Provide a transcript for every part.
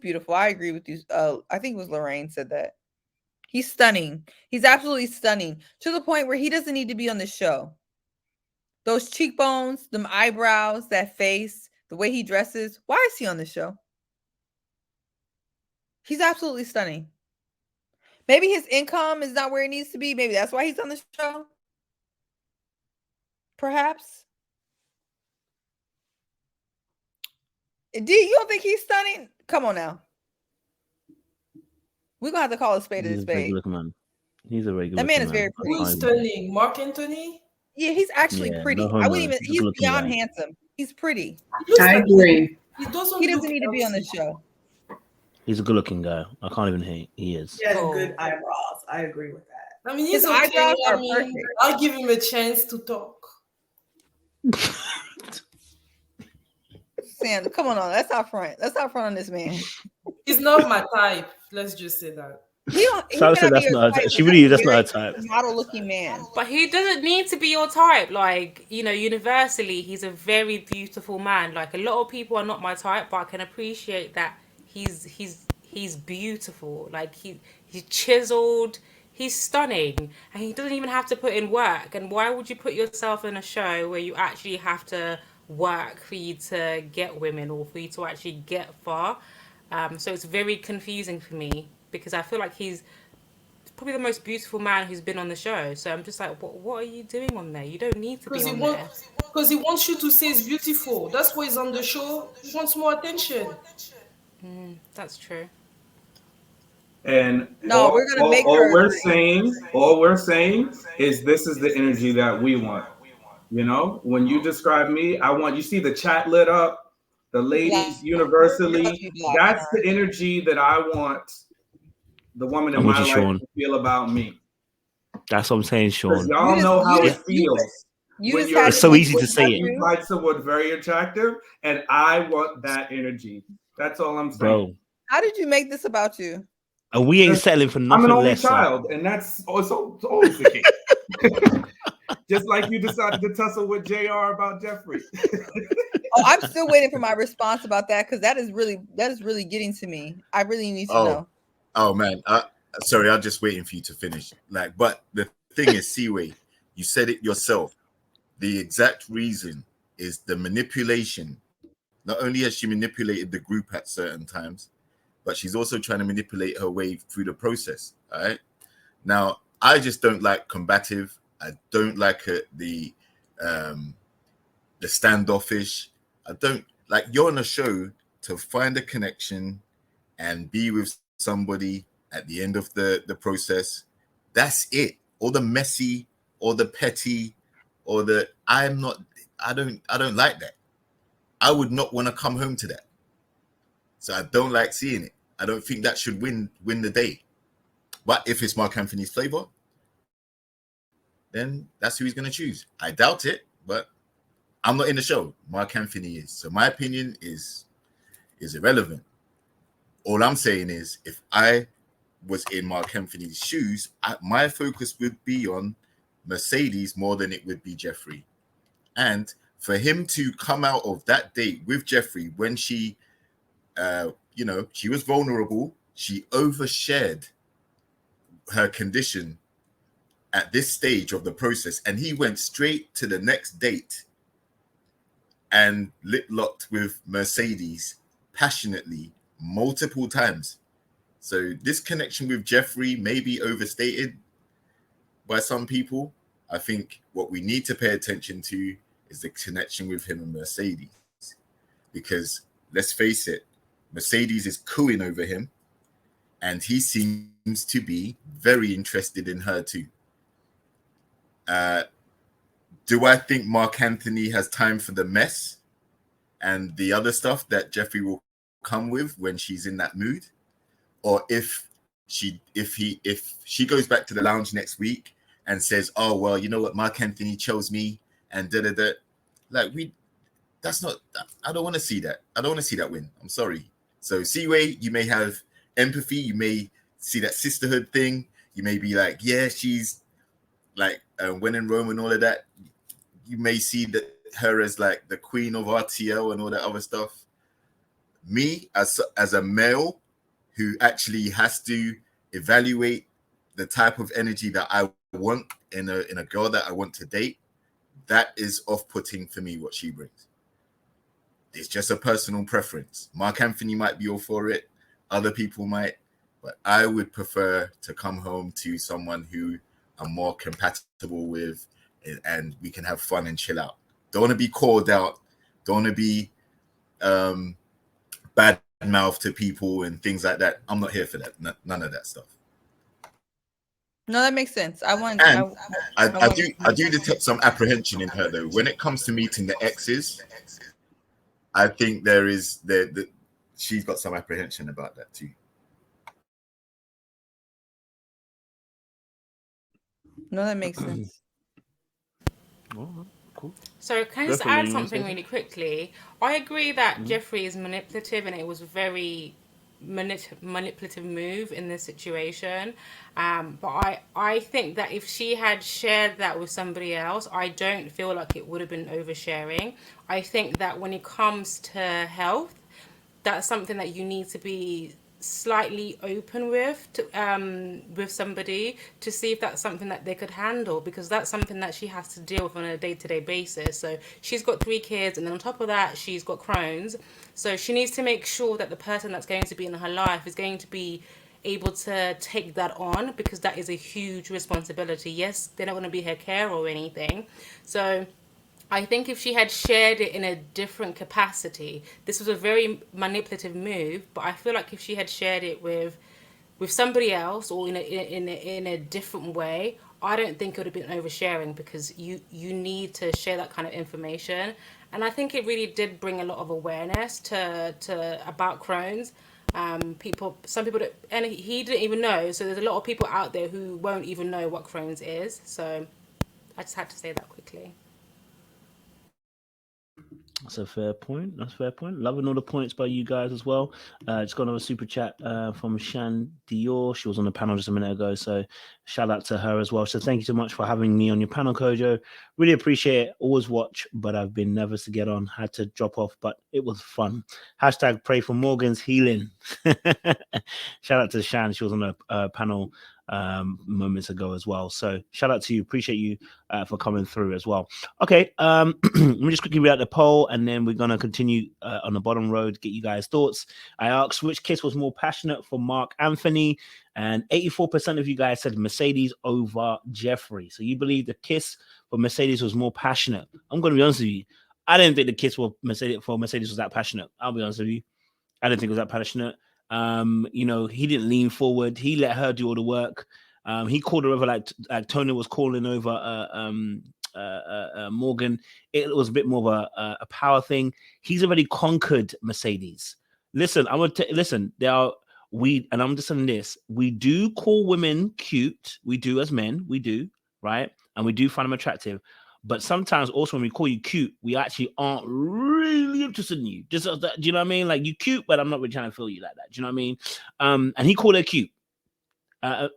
beautiful. I agree with you. I think it was Lorraine said that. He's stunning. He's absolutely stunning to the point where he doesn't need to be on the show. Those cheekbones, them eyebrows, that face, the way he dresses. Why is he on the show? He's absolutely stunning. Maybe his income is not where it needs to be. Maybe that's why he's on the show. Perhaps. D, you don't think he's stunning? Come on now. We're going to have to call a spade a spade. Man. He's a regular That man is very pretty. Who is stunning? Marc Anthony? Yeah, he's actually pretty. I wouldn't even, he's beyond handsome. He's pretty. I agree. He doesn't need to be on the show. He's a good looking guy. I can't even hate. He is. He has good eyebrows. I agree with that. I mean, his eyebrows are perfect. I'll give him a chance to talk. Sam, come on, let's not front. Let's not front on this man. He's not my type. Let's just say that. That's not her type. She really, that's not her type. Model-looking man, but he doesn't need to be your type. Like, you know, universally, he's a very beautiful man. Like, a lot of people are not my type, but I can appreciate that he's beautiful. Like, he's chiseled. He's stunning, and he doesn't even have to put in work. And why would you put yourself in a show where you actually have to work for you to get women or for you to actually get far? So it's very confusing for me because I feel like he's probably the most beautiful man who's been on the show. So I'm just like, what are you doing on there? You don't need to be on there. Because he wants you to say it's beautiful. That's why he's on the show. He wants more attention. That's true. And no, we're gonna make all we're saying is this is the energy that we want. You know, when you describe me, I want you see the chat lit up, the ladies universally. That's the energy that I want the woman in my life to feel about me. That's what I'm saying, Sean. Y'all know how it feels. It's so easy to say it. You find someone very attractive, and I want that energy. That's all I'm saying. Bro, how did you make this about you? And we ain't settling for nothing less. I'm an only child, and that's also always the case. Just like you decided to tussle with JR about Jefferi. I'm still waiting for my response about that because that is really getting to me. I really need to know. Oh man, sorry, I'm just waiting for you to finish. Like, but the thing is, Seaway, you said it yourself. The exact reason is the manipulation. Not only has she manipulated the group at certain times, but she's also trying to manipulate her way through the process. All right. Now, I just don't like combative. I don't like the standoffish. I don't like, you're on a show to find a connection and be with somebody at the end of the process. That's it. All the messy, or the petty, or the I don't like that. I would not want to come home to that. So I don't like seeing it. I don't think that should win the day. But if it's Marc Anthony's flavor, then that's who he's going to choose. I doubt it, but I'm not in the show. Marc Anthony is. So my opinion is irrelevant. All I'm saying is, if I was in Marc Anthony's shoes, my focus would be on Mercedes more than it would be Jefferi. And for him to come out of that date with Jefferi when she, she was vulnerable, she overshared her condition at this stage of the process, and he went straight to the next date and lip-locked with Mercedes passionately multiple times. So this connection with Jefferi may be overstated by some people. I think what we need to pay attention to is the connection with him and Mercedes. Because let's face it, Mercedes is cooing over him, and he seems to be very interested in her too. Do I think Marc Anthony has time for the mess and the other stuff that Jefferi will come with when she's in that mood? Or if she goes back to the lounge next week and says, oh, well, you know what, Marc Anthony chose me and da-da-da. Like, that's not, I don't want to see that. I don't want to see that win. I'm sorry. So, Seaway, you may have empathy. You may see that sisterhood thing. You may be like, yeah, she's like when in Rome and all of that. You may see that her as like the queen of RTL and all that other stuff. me as a male who actually has to evaluate the type of energy that I want in a girl that I want to date, that is off-putting for me what she brings. It's just a personal preference. Mark Anthony might be all for it, other people might, but I would prefer to come home to someone who I'm more compatible with, and we can have fun and chill out. Don't want to be called out, don't want to be bad mouth to people and things like that. I'm not here for that. None of that stuff. No, that makes sense. I do detect some apprehension in her though. When it comes to meeting the exes, I think she's got some apprehension about that too. No, that makes sense. Oh, cool. So can I just Definitely, add you something say really quickly? I agree that Jefferi is manipulative, and it was a very manipulative move in this situation. But I think that if she had shared that with somebody else, I don't feel like it would have been oversharing. I think that when it comes to health, that's something that you need to be slightly open with somebody to see if that's something that they could handle, because that's something that she has to deal with on a day-to-day basis. So she's got 3 kids, and then on top of that she's got Crohn's, so she needs to make sure that the person that's going to be in her life is going to be able to take that on, because that is a huge responsibility. Yes, they're not going to be her care or anything. So I think if she had shared it in a different capacity, this was a very manipulative move, but I feel like if she had shared it with somebody else or in a different way, I don't think it would have been oversharing, because you need to share that kind of information. And I think it really did bring a lot of awareness to about Crohn's. Some people don't, and he didn't even know, so there's a lot of people out there who won't even know what Crohn's is. So I just had to say that quickly. That's a fair point. Loving all the points by you guys as well. Just got another super chat from Shan Dior. She was on the panel just a minute ago, so shout out to her as well. So thank you so much for having me on your panel, Kojo. Really appreciate it. Always watch, but I've been nervous to get on. Had to drop off, but it was fun. Hashtag pray for Morgan's healing. Shout out to Shan. She was on the panel moments ago as well. So shout out to you. Appreciate you for coming through as well. Okay, let me just quickly read out the poll, and then we're gonna continue on the bottom road, get you guys' thoughts. I asked which kiss was more passionate for Marc Anthony, and 84% of you guys said Mercedes over Jefferi. So you believe the kiss for Mercedes was more passionate. I'm gonna be honest with you. I didn't think the kiss for Mercedes was that passionate. I'll be honest with you. I didn't think it was that passionate. He didn't lean forward. He let her do all the work. He called her over like Tony was calling over Morgan. It was a bit more of a power thing. He's already conquered Mercedes. Listen, I'm gonna listen. I'm just saying this. We do call women cute. We do as men. We do, right? And we do find them attractive. But sometimes also when we call you cute, we actually aren't really interested in you. Just do you know what I mean? Like, you cute, but I'm not really trying to feel you like that. Do you know what I mean? And he called her cute. That's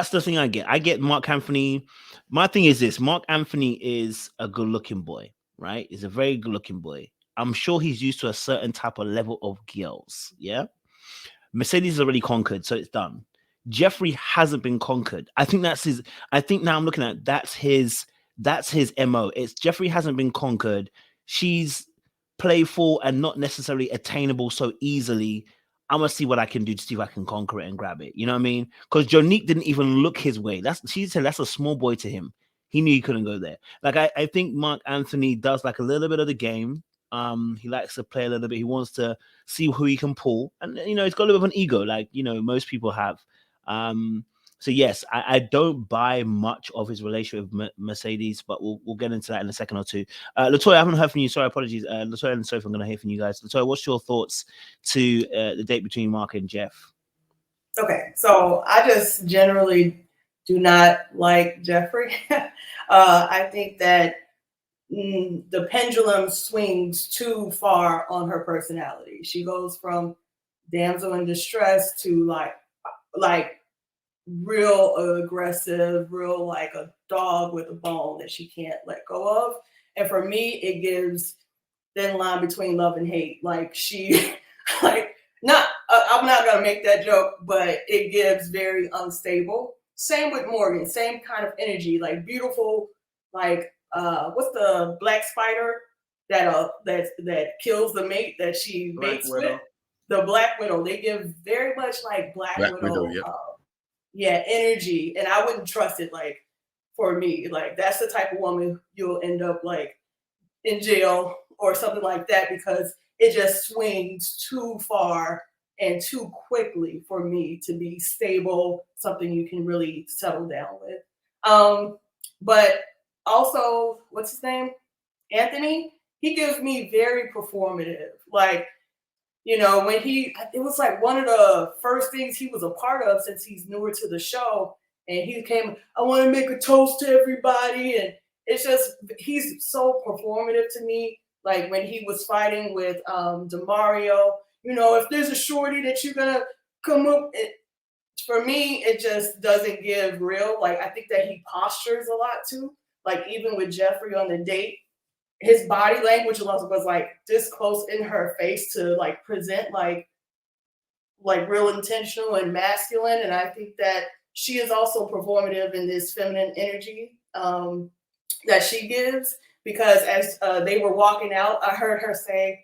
the thing I get. I get Marc Anthony. My thing is this: Marc Anthony is a good-looking boy, right? He's a very good-looking boy. I'm sure he's used to a certain type of level of girls. Yeah. Mercedes is already conquered, so it's done. Jefferi hasn't been conquered. I think now I'm looking at that's his MO. It's Jefferi hasn't been conquered. She's playful and not necessarily attainable so easily. I'm gonna see what I can do to see if I can conquer it and grab it. You know what I mean? Because Jonique didn't even look his way. She said that's a small boy to him. He knew he couldn't go there. Like I think Marc Anthony does like a little bit of the game. He likes to play a little bit. He wants to see who he can pull, and he's got a little bit of an ego, like most people have. So yes, I don't buy much of his relationship with Mercedes, but we'll get into that in a second or two. Latoya, I haven't heard from you. Sorry, apologies. Latoya and Sophie, I'm going to hear from you guys. Latoya, what's your thoughts to the date between Marc and Jeff? Okay, so I just generally do not like Jefferi. I think that the pendulum swings too far on her personality. She goes from damsel in distress to like real aggressive, real like a dog with a bone that she can't let go of. And for me, it gives thin line between love and hate. Like she, like not. I'm not gonna make that joke, but it gives very unstable. Same with Morgan. Same kind of energy. Like beautiful. Like what's the black spider that kills the mate that she mates with? The Black Widow. They give very much like Black Widow. Yeah, energy, and I wouldn't trust it. Like for me, like that's the type of woman you'll end up like in jail or something like that, because it just swings too far and too quickly for me to be stable, something you can really settle down with. But also, what's his name? Anthony, he gives me very performative. Like, you know, when it was like one of the first things he was a part of since he's newer to the show. And he came, I want to make a toast to everybody. And it's just, he's so performative to me. Like when he was fighting with DeMario, you know, if there's a shorty that you're going to come up, for me, it just doesn't give real. Like, I think that he postures a lot too. Like even with Jefferi on the date, his body language was like this close in her face to like present like real intentional and masculine. And I think that she is also performative in this feminine energy that she gives, because as they were walking out, I heard her say,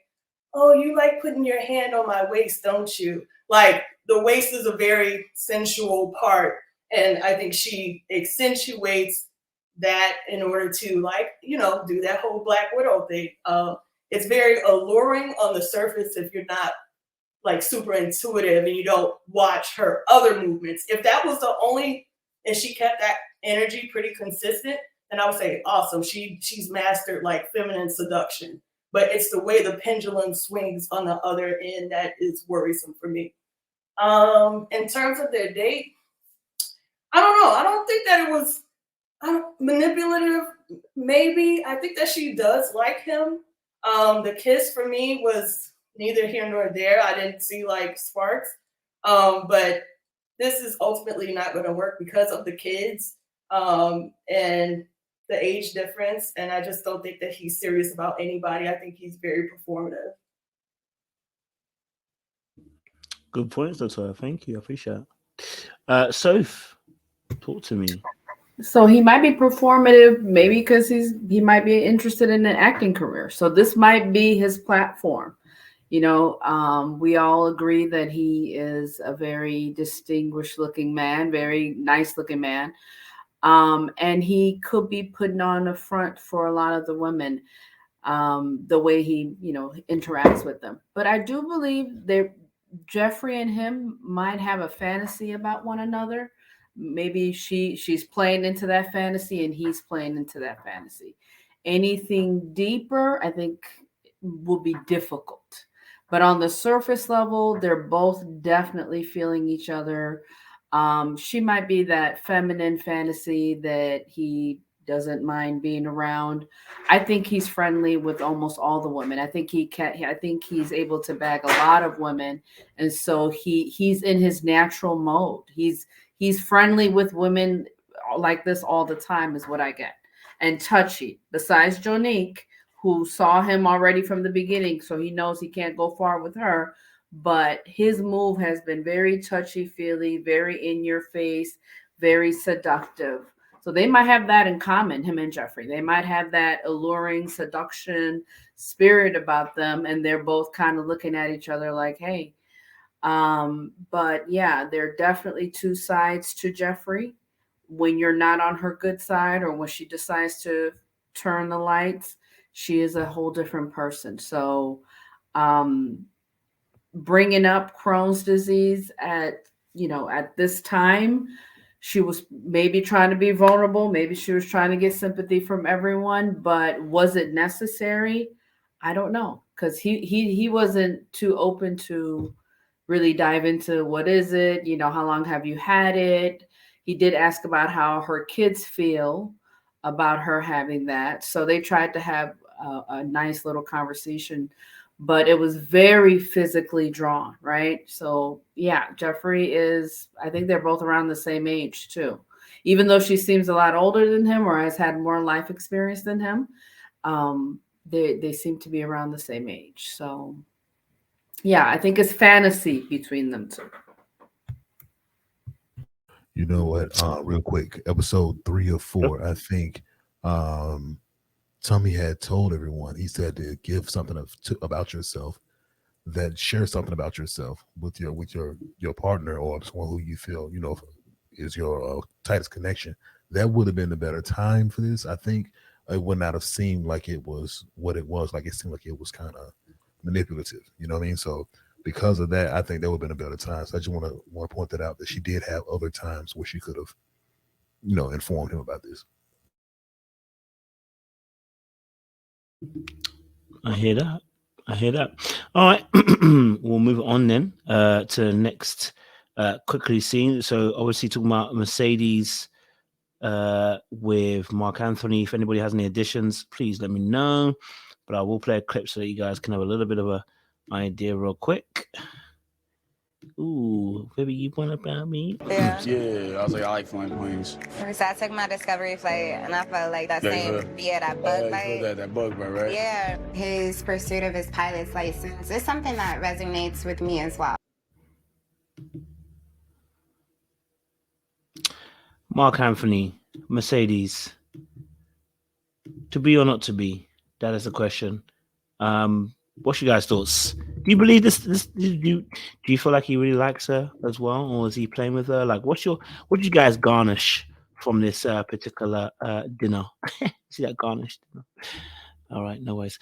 "Oh, you like putting your hand on my waist, don't you?" Like the waist is a very sensual part. And I think she accentuates that in order to like, you know, do that whole Black Widow thing. It's very alluring on the surface if you're not like super intuitive and you don't watch her other movements. If that was the only, and she kept that energy pretty consistent, then I would say awesome. She's mastered like feminine seduction. But it's the way the pendulum swings on the other end that is worrisome for me. In terms of their date, I don't know. I don't think that it was manipulative. Maybe. I think that she does like him. The kiss for me was neither here nor there. I didn't see like sparks. But this is ultimately not going to work because of the kids and the age difference. And I just don't think that he's serious about anybody. I think he's very performative. Good points, Doctor. Thank you. I appreciate it. Soph, talk to me. So he might be performative, maybe because he might be interested in an acting career. So this might be his platform. You know, we all agree that he is a very distinguished looking man, very nice looking man. And he could be putting on a front for a lot of the women, the way he, you know, interacts with them. But I do believe that Jefferi and him might have a fantasy about one another. Maybe she's playing into that fantasy and he's playing into that fantasy. Anything deeper, I think, will be difficult. But on the surface level, they're both definitely feeling each other. She might be that feminine fantasy that he doesn't mind being around. I think he's friendly with almost all the women. I think he's able to bag a lot of women, and so he's in his natural mode. He's friendly with women like this all the time, is what I get, and touchy. Besides Jonique, who saw him already from the beginning, so he knows he can't go far with her. But his move has been very touchy-feely, very in your face, very seductive. So they might have that in common, him and Jefferi. They might have that alluring seduction spirit about them, and they're both kind of looking at each other like, hey. But yeah, there are definitely two sides to Jefferi. When you're not on her good side, or when she decides to turn the lights, she is a whole different person. So bringing up Crohn's disease at this time, she was maybe trying to be vulnerable. Maybe she was trying to get sympathy from everyone, but was it necessary? I don't know, because he wasn't too open to really dive into what is it, how long have you had it? He did ask about how her kids feel about her having that. So they tried to have a nice little conversation, but it was very physically drawn, right? So yeah, Jefferi I think they're both around the same age too. Even though she seems a lot older than him or has had more life experience than him, they seem to be around the same age. So yeah, I think it's fantasy between them two. You know what? Real quick, episode 3 of 4, I think Tommy had told everyone, he said to give something about yourself, that share something about yourself with your partner or someone who you feel, you know, is your tightest connection. That would have been a better time for this. I think it would not have seemed like it was what it was. Like it seemed like it was kind of manipulative. You know what I mean? So because of that, I think that would have been a better time. So I just want to point that out, that she did have other times where she could have, you know, informed him about this. I hear that. All right. We'll move on then to the next quickly scene. So obviously talking about Mercedes with Marc Anthony. If anybody has any additions, please let me know. But I will play a clip so that you guys can have a little bit of a idea real quick. Ooh, baby, you want about me? Yeah. Yeah, I was like, I like flying planes. So I took my Discovery flight, and I felt like that that bug bite. That bug bite, right? Yeah. His pursuit of his pilot's license is something that resonates with me as well. Marc Anthony, Mercedes. To be or not to be? That is the question. What's your guys' thoughts? Do you believe this? Do you feel like he really likes her as well, or is he playing with her? Like, what did you guys garnish from this particular dinner? See that garnish dinner? All right, no worries.